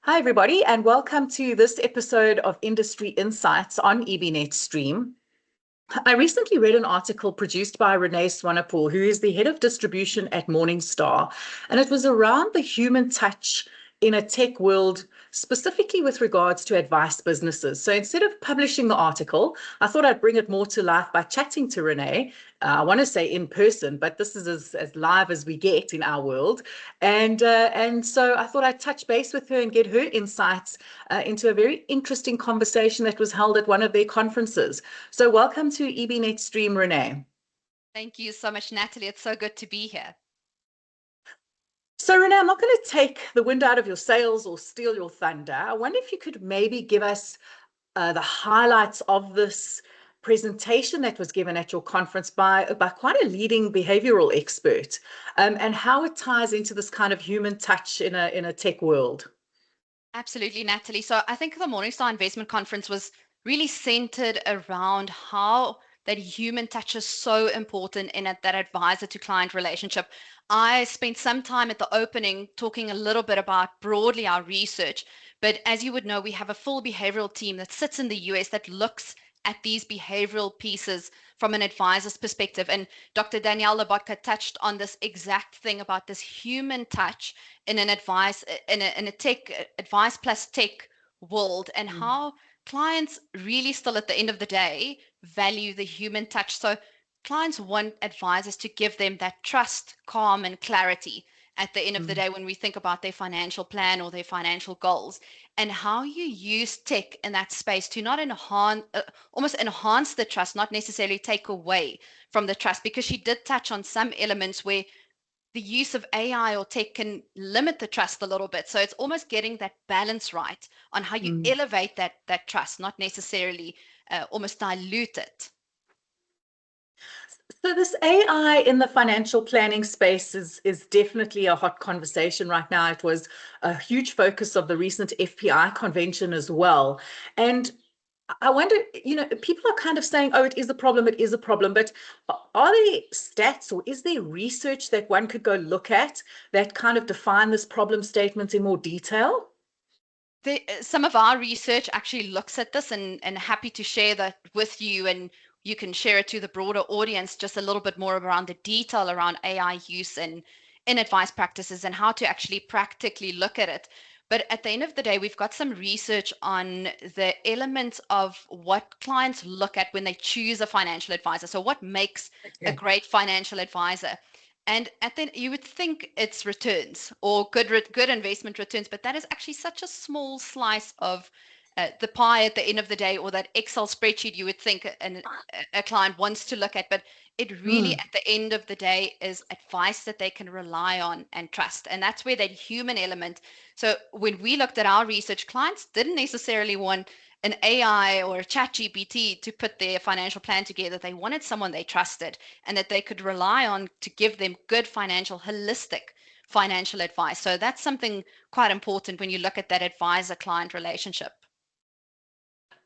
Hi, everybody, and welcome to this episode of Industry Insights on EBnet.Stream. I recently read an article produced by Roné Swanepoel, who is the head of distribution at Morningstar, and it was around the human touch in a tech world, specifically with regards to advice businesses. So instead of publishing the article, I thought I'd bring it more to life by chatting to Roné. I want to say in person, but this is as live as we get in our world. And so I thought I'd touch base with her and get her insights into a very interesting conversation that was held at one of their conferences. So welcome to EBnet.Stream, Roné. Thank you so much, Natalie. It's so good to be here. So, Roné, I'm not going to take the wind out of your sails or steal your thunder. I wonder if you could maybe give us the highlights of this presentation that was given at your conference by quite a leading behavioral expert, and how it ties into this kind of human touch in a tech world. Absolutely, Natalie. So I think the Morningstar Investment Conference was really centered around how that human touch is so important in that advisor to client relationship. I spent some time at the opening talking a little bit about broadly our research, but as you would know, we have a full behavioral team that sits in the US that looks at these behavioral pieces from an advisor's perspective. And Dr. Danielle Labotka touched on this exact thing about this human touch in an advice in a tech advice plus tech world, and how clients really still at the end of the day value the human touch. So clients want advisors to give them that trust, calm, and clarity at the end of the day when we think about their financial plan or their financial goals, and how you use tech in that space to not enhance almost enhance the trust, not necessarily take away from the trust, because she did touch on some elements where the use of AI or tech can limit the trust a little bit. So it's almost getting that balance right on how you elevate that trust, not necessarily almost dilute it. So this AI in the financial planning space is definitely a hot conversation right now. It was a huge focus of the recent FPI convention as well. And I wonder, people are kind of saying, oh, it is a problem, but are there stats or is there research that one could go look at that kind of define this problem statement in more detail? Some of our research actually looks at this, and happy to share that with you, and you can share it to the broader audience, just a little bit more around the detail around AI use and in advice practices and how to actually practically look at it. But at the end of the day, we've got some research on the elements of what clients look at when they choose a financial advisor. So what makes a great financial advisor? And you would think it's returns or good investment returns, but that is actually such a small slice of the pie at the end of the day, or that Excel spreadsheet you would think a client wants to look at. But it really, at the end of the day, is advice that they can rely on and trust. And that's where that human element. So when we looked at our research, clients didn't necessarily want an AI or a chat GPT to put their financial plan together. They wanted someone they trusted and that they could rely on to give them good financial, holistic financial advice. So that's something quite important when you look at that advisor-client relationship.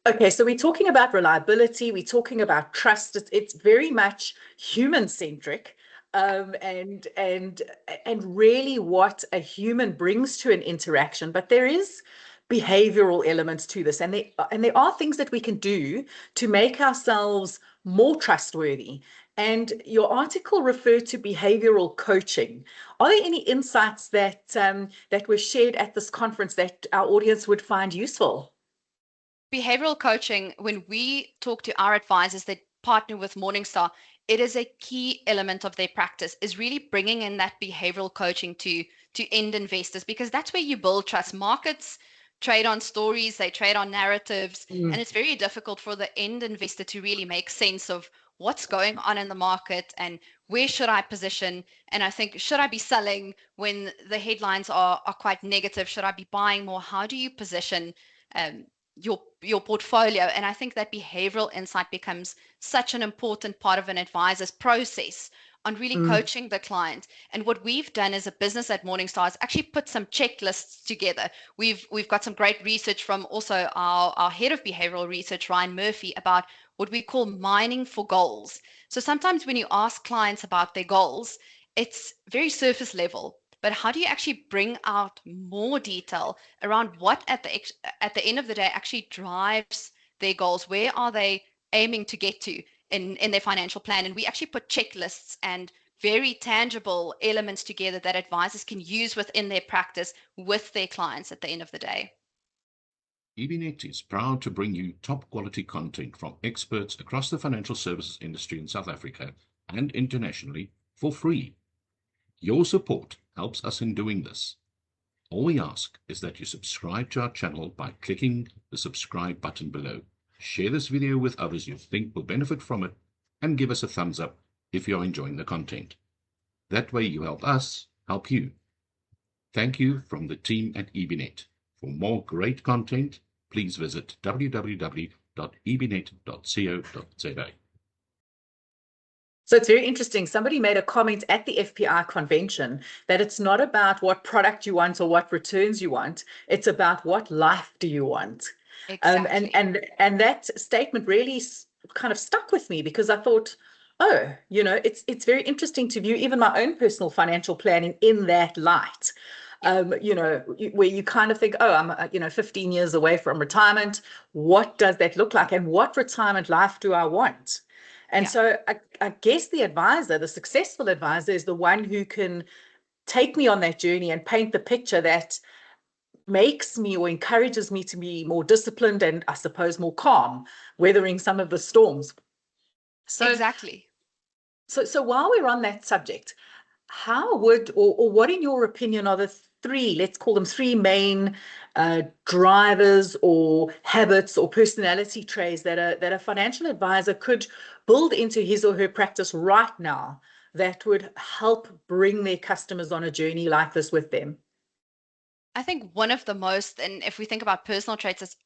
Okay, so we're talking about reliability, we're talking about trust. It's very much human-centric, and really what a human brings to an interaction. But there is behavioral elements to this, and there are things that we can do to make ourselves more trustworthy. And your article referred to behavioral coaching. Are there any insights that were shared at this conference that our audience would find useful? Behavioral coaching, when we talk to our advisors that partner with Morningstar, it is a key element of their practice, is really bringing in that behavioral coaching to end investors, because that's where you build trust. Markets trade on stories, they trade on narratives, and it's very difficult for the end investor to really make sense of what's going on in the market and where should I position. And I think, should I be selling when the headlines are quite negative? Should I be buying more? How do you position your portfolio? And I think that behavioral insight becomes such an important part of an advisor's process on really coaching the client. And what we've done as a business at Morningstar is actually put some checklists together. We've got some great research from also our head of behavioral research, Ryan Murphy, about what we call mining for goals. So sometimes when you ask clients about their goals, it's very surface level. but how do you actually bring out more detail around what at the end of the day actually drives their goals? Where are they aiming to get to in their financial plan? And we actually put checklists and very tangible elements together that advisors can use within their practice with their clients at the end of the day. EBnet is proud to bring you top quality content from experts across the financial services industry in South Africa and internationally for free. Your support helps us in doing this. All we ask is that you subscribe to our channel by clicking the subscribe button below. Share this video with others you think will benefit from it, and give us a thumbs up if you're enjoying the content. That way you help us help you. Thank you from the team at EBnet. For more great content, please visit www.EBnet.co.za. So it's very interesting. Somebody made a comment at the FPI convention that it's not about what product you want or what returns you want. It's about what life do you want. Exactly. And that statement really kind of stuck with me, because I thought, oh, it's very interesting to view even my own personal financial planning in that light. Where you kind of think, oh, I'm 15 years away from retirement. What does that look like? And what retirement life do I want? And so I guess the successful advisor is the one who can take me on that journey and paint the picture that makes me or encourages me to be more disciplined and, I suppose, more calm, weathering some of the storms. So exactly. So while we're on that subject, how would, or what in your opinion are the three, let's call them three main drivers or habits or personality traits that a financial advisor could build into his or her practice right now that would help bring their customers on a journey like this with them? I think one of the most, and if we think about personal traits, is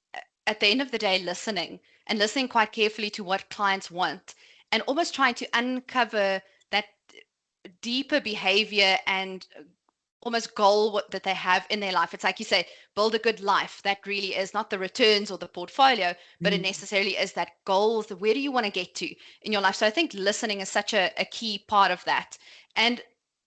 at the end of the day, listening quite carefully to what clients want, and almost trying to uncover that deeper behavior and almost goal that they have in their life. It's like you say, build a good life. That really is not the returns or the portfolio, but it necessarily is that goals. Where do you want to get to in your life? So I think listening is such a key part of that. And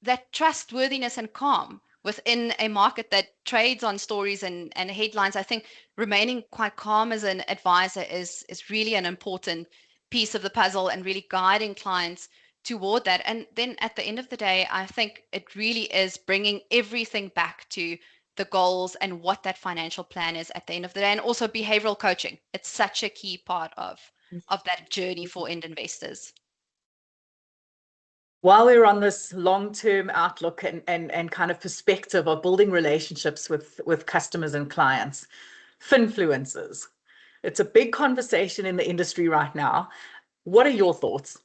that trustworthiness and calm within a market that trades on stories and headlines. I think remaining quite calm as an advisor is really an important piece of the puzzle, and really guiding clients toward that. And then at the end of the day, I think it really is bringing everything back to the goals and what that financial plan is at the end of the day. And also behavioral coaching. It's such a key part of that journey for end investors. While we're on this long-term outlook and kind of perspective of building relationships with customers and clients, finfluencers. It's a big conversation in the industry right now. What are your thoughts?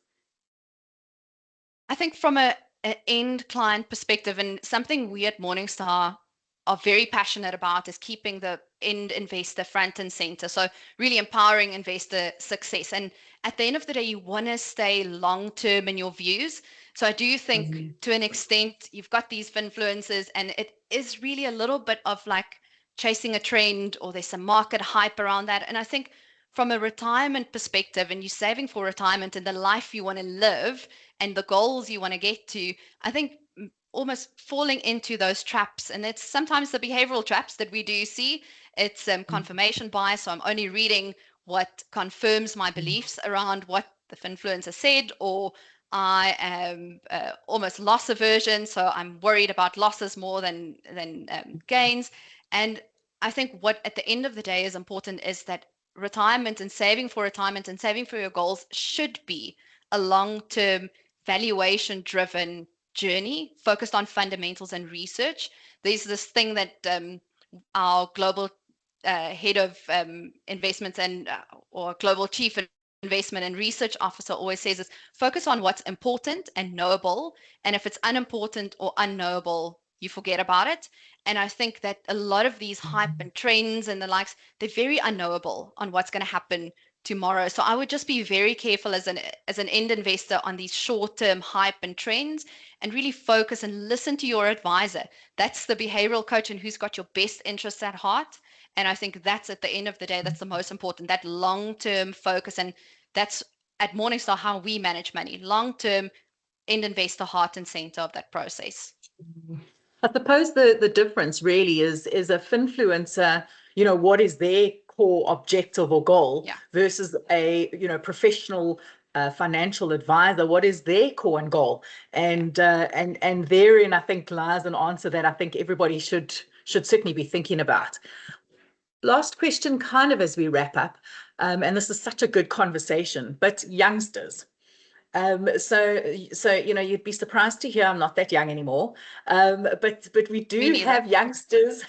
I think from an end client perspective, and something we at Morningstar are very passionate about, is keeping the end investor front and center. So really empowering investor success. And at the end of the day, you want to stay long-term in your views. So I do think to an extent, you've got these influencers, and it is really a little bit of like chasing a trend, or there's some market hype around that. And I think from a retirement perspective, and you're saving for retirement and the life you want to live and the goals you want to get to, I think almost falling into those traps. And it's sometimes the behavioral traps that we do see. It's confirmation bias. So I'm only reading what confirms my beliefs around what the influencer said, or I am almost loss aversion. So I'm worried about losses more than gains. And I think what at the end of the day is important is that retirement and saving for your goals should be a long-term valuation driven journey focused on fundamentals and research. There's this thing that our global head of investments and or global chief investment and research officer always says is focus on what's important and knowable, and if it's unimportant or unknowable, you forget about it. And I think that a lot of these hype and trends and the likes, they're very unknowable on what's going to happen tomorrow. So I would just be very careful as an end investor on these short-term hype and trends, and really focus and listen to your advisor. That's the behavioral coach, and who's got your best interests at heart. And I think that's at the end of the day, that's the most important, that long-term focus. And that's at Morningstar how we manage money, long-term, end investor heart and center of that process. I suppose the difference really is a finfluencer, what is their core objective or goal versus a, professional financial advisor, what is their core and goal? And therein, I think, lies an answer that I think everybody should certainly be thinking about. Last question, kind of as we wrap up, and this is such a good conversation, but youngsters. So you'd be surprised to hear I'm not that young anymore. But we do have youngsters.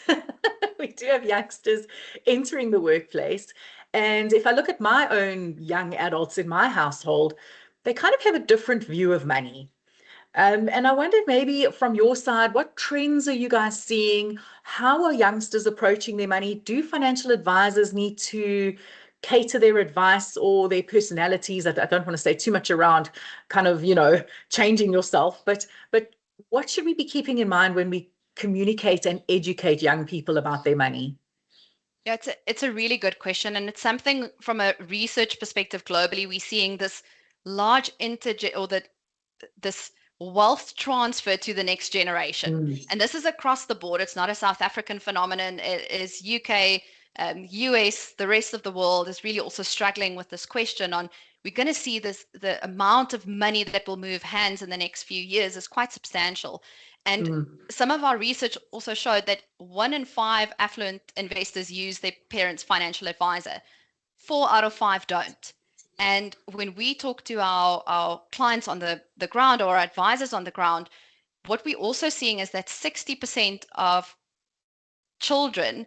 We do have youngsters entering the workplace. And if I look at my own young adults in my household, they kind of have a different view of money. And I wondered, maybe from your side, what trends are you guys seeing? How are youngsters approaching their money? Do financial advisors need to cater their advice or their personalities? I don't want to say too much around kind of, changing yourself, but what should we be keeping in mind when we communicate and educate young people about their money? Yeah, it's a really good question, and it's something from a research perspective globally. We're seeing this large this wealth transfer to the next generation. And this is across the board. It's not a South African phenomenon. It is UK, US, the rest of the world is really also struggling with this question on, we're going to see the amount of money that will move hands in the next few years is quite substantial. And some of our research also showed that 1 in 5 affluent investors use their parents' financial advisor. 4 out of 5 don't. And when we talk to our clients on the ground or our advisors on the ground, what we're also seeing is that 60% of children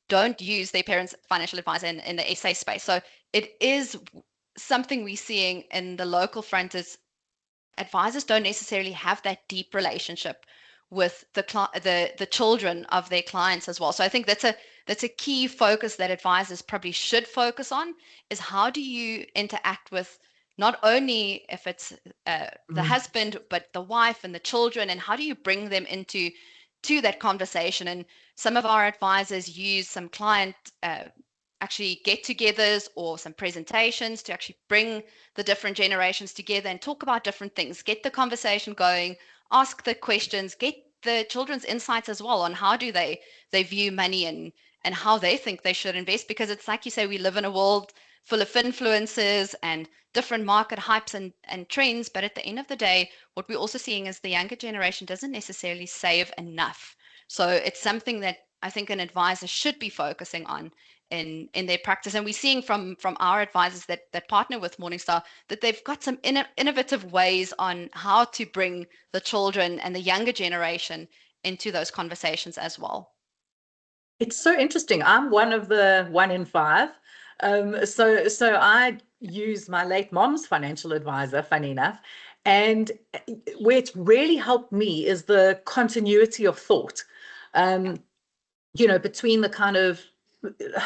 don't use their parents' financial advisor in the SA space. So it is something we're seeing in the local front is advisors don't necessarily have that deep relationship with the children of their clients as well. So I think that's a key focus that advisors probably should focus on, is how do you interact with not only if it's the husband, but the wife and the children, and how do you bring them into that conversation? And some of our advisors use some client actually get-togethers or some presentations to actually bring the different generations together and talk about different things, get the conversation going, ask the questions, get the children's insights as well on how do they view money and how they think they should invest. Because it's like you say, we live in a world full of influences and different market hypes and trends, but at the end of the day, what we're also seeing is the younger generation doesn't necessarily save enough. So it's something that I think an advisor should be focusing on in their practice. And we're seeing from our advisors that partner with Morningstar that they've got some innovative ways on how to bring the children and the younger generation into those conversations as well. It's so interesting. I'm one of the 1 in 5. So I use my late mom's financial advisor, funny enough, and where it's really helped me is the continuity of thought, between the kind of,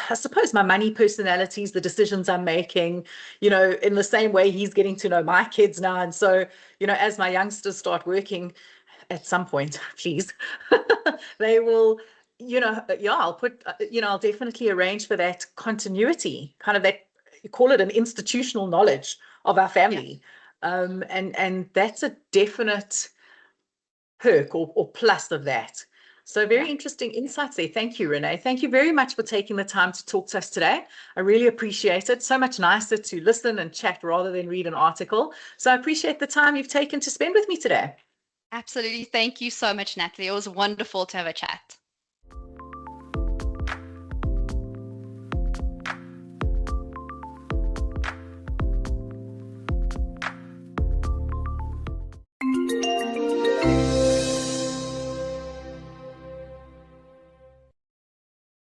I suppose, my money personalities, the decisions I'm making, in the same way he's getting to know my kids now. And so, as my youngsters start working at some point, please, they will, I'll put, I'll definitely arrange for that continuity, kind of that, you call it an institutional knowledge of our family. And that's a definite perk or plus of that. So very interesting insights there. Thank you, Roné. Thank you very much for taking the time to talk to us today. I really appreciate it. So much nicer to listen and chat rather than read an article. So I appreciate the time you've taken to spend with me today. Absolutely. Thank you so much, Natalie. It was wonderful to have a chat.